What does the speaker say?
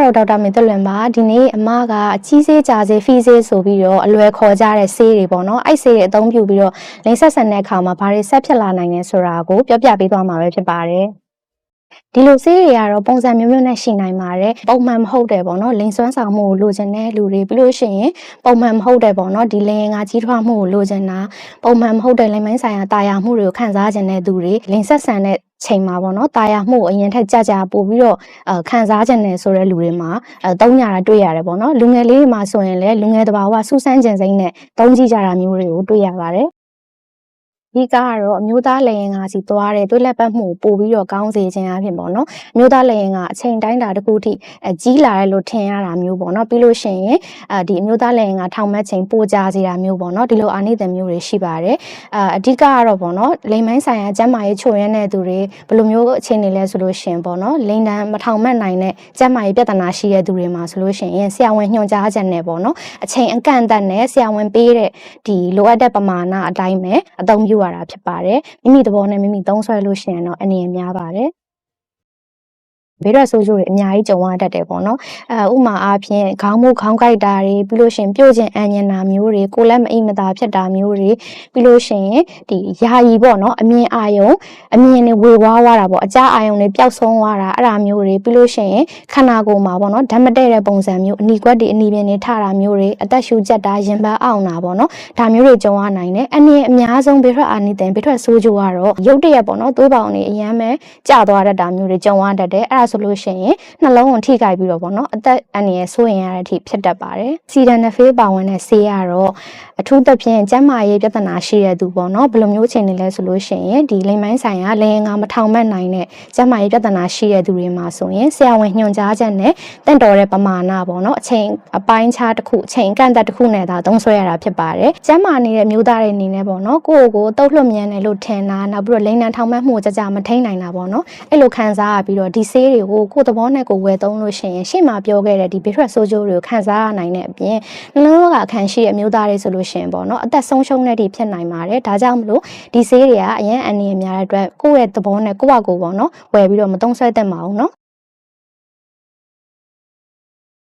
တော့ဒေါက်တာမင်းသက်လွင်ပါဒီနေ့အမကအကြီးစေးကြာစေးဖီးစေးဆိုပြီးတော့အလွယ်ခေါ်ကြတဲ့ဆေးတွေပေါ့နော်အဲ့ဆေးတွေအသုံးပြုပြီးတော့လိင်ဆက်ဆံတဲ့အခါမှာဘာတွေဆက်ဖြစ်လာနိုင်လဲဆိုတာကိုပြောပြပေးသွားမှာပဲဖြစ်ပါတယ်ဒီလိုဆေးတွေကတော့ပုံစံမျိုးမျိုးနဲ့ရှိနိုင်ပါတယ်ပုံမှန်မဟုတ်တယ်ပေါ့နော်လိင်စွမ်းဆောင်မှုကိုလိုချင်တဲ့လူတွေပြီးလို့ရှိရင်ပုံမှန်မဟုတ်တယ်ပေါ့နော်ဒီလိင်ငါကြီးထွားမှုကိုလိုချင်တာပုံမှန်မဟုတ်တဲ့လိင်ပိုင်းဆိုင်ရာတာယာမှုတွေကိုခံစားချင်တဲ့သူတွေလိင်ဆက်ဆံတဲ့ချိန်မှာပေါ့နော်တာယာမှုအရင်ထက်ကြပို့ပြီးတော့ခံစားခြင်းနဲ့ဆိုတဲ့လူတွေမှာတုံးညာတာတွေ့ရတယ်ပေါ့နော်လူငယ်လေးတွေမှာဆိုရင်လည်းလူငယ်တဘာဝစူးစမ်းခြင်းစိမ့်နဲ့တုံးကြည့်ကြတာမျိုးတွေကိုတွေ့ရပါတယ်ဒီကတော့အမျိုးသားလျင်ကစီသွားတဲ့သွေးလက်ပတ်မှုပို့ပြီးတော့ကောင်းစေခြင်းအဖြစ်ပေါ့နော်အမျိုးသားလျင်ကအချိန်တိုင်းတာတစ်ခုထိကြီးလာတယ်လို့ထင်ရတာမျိုးပေါ့နော်ပြီးလို့ရှိရင်ဒီအမျိုးသားလျင်ကထောင်မဲ့ချိန်ပိုကြစေတာမျိုးပေါ့နော်ဒီလိုအာနိသင်မျိုးတွေရှိပါတယ်အဓိကကတော့ပေါ့နော်လိမ်မိုင်းဆိုင်ရာကျန်းမာရေးချို့ရမ်းတဲ့သူတွေဘယ်လိုမျိုးအခြေအနေလဲဆိုလို့ရှိရင်ပေါ့နော်လိမ်တန်းမထောင်မဲ့နိုင်တဲ့ကျန်းမာရေးပြဿနာရှိတဲ့သူတွေမှာဆိုလို့ရှိရင်ဆရာဝန်ညွှန်ကြားချက်နဲ့ပေါ့နော်အချိန်အကန့်အသတ်နဲ့ဆရာဝန်ပေးတဲ့ဒီလိုအပ်တဲ့ပမာဏအတိုင်းပဲအသုံးပြုရတာဖြစ်ပါတယ်မိမိသဘောနဲ့မိမိသုံးဆွဲလို့ရှိရင်တော့အနေနဲ့များပါတယ်ဘေးရဆိုးကျိုးတွေအများကြီးကြုံရတတ်တယ်ပေါ့နော်ဥမာအားဖြင့်ခေါင်းမိုးခေါင်းကိုက်တာတွေပြီးလို့ရှိရင်ပြုတ်ခြင်းအန်ညင်တာမျိုးတွေကိုလက်မအိမ်မသာဖြစ်တာမျိုးတွေပြီးလို့ရှိရင်ဒီယာယီပေါ့နော်အမြင်အာယုံအမြင်တွေဝေဝါးသွားတာပေါ့အကြအာယုံတွေပျောက်ဆုံးသွားတာအဲ့ဒါမျိုးတွေပြီးလို့ရှိရင်ခန္ဓာကိုယ်မှာပေါ့နော်ဓာတ်မတည့်တဲ့ပုံစံမျိုးအနီကွက်တွေအနီပင်တွေထတာမျိုးတွေအသက်ရှူကျက်တာရင်ပန်းအောင်တာပေါ့နော်ဒါမျိုးတွေကြုံရနိုင်တယ်အနည်းအများဆုံးဘေးထွက်အာနိသင်ဘေးထွက်ဆိုးကျိုးကတော့ရုပ်တရက်ပေါ့နော်သွေးပေါင်တွေအရန်ပဲကျသွားတတ်တာမျိုးတွေကြုံရတတ်တယ်အဲ့ဒါဆိုလို့ရှိရင်နှလုံးကိုထိခိုက်ပြီးတော့ပေါ့နော်အသက်အန္တရာယ်ဆိုးရင်ရတဲ့အထိဖြစ်တတ်ပါတယ်စီဒန်နဖေးပါဝင်တဲ့ဆေးကတော့အထူးသဖြင့်ကျန်းမာရေးပြဿနာရှိတဲ့သူပေါ့နော်ဘယ်လိုမျိုးအခြေအနေလဲဆိုလို့ရှိရင်ဒီလိမ်မိုင်းဆိုင်ရာလိင်ငါမထောင်မဲ့နိုင်တဲ့ကျန်းမာရေးပြဿနာရှိတဲ့သူတွေမှာဆိုရင်ဆရာဝန်ညွှန်ကြားချက်နဲ့တင့်တော်တဲ့ပမာဏပေါ့နော်အချိန်အပိုင်းခြားတစ်ခုအချိန်ကန့်သက်တစ်ခုနဲ့သာသုံးဆွဲရတာဖြစ်ပါတယ်ကျန်းမာနေတဲ့မျိုးသားတွေအနေနဲ့ပေါ့နော်ကိုယ့်ကိုတုတ်လွှတ်မြန်တယ်လို့ထင်တာနောက်ပြီးတော့လိင်နံထောင်မဲ့မှုကြမထိန်နိုင်တာပေါ့နော်အဲ့လိုခံစားရပြီးတော့ဒီဆေးတွေကိုကိုယ့်သဘောနဲ့ကိုယ်ဝယ်သုံးလို့ရှိရင်ရှေ့မှာပြောခဲ့တဲ့ဒီဘေးထွက်ဆိုးကျိုးတွေကိုခံစားရနိုင်တဲ့အပြင်နှလုံးရောဂါခံရှိတဲ့အမျိုးသားတွေဆိုလို့ရှိရင်ပေါ့နော်အသက်ဆုံးရှုံးတဲ့အထိဖြစ်နိုင်ပါတယ်ဒါကြောင့်မလို့ဒီဆေးတွေကအရင်အန္တရာယ်များတဲ့အတွက်ကိုယ့်ရဲ့သဘောနဲ့ကိုယ့်ဟာကိုယ်ပေါ့နော်ဝယ်ပြီးတော့မသုံးဆွဲသင့်ပါဘူးနော်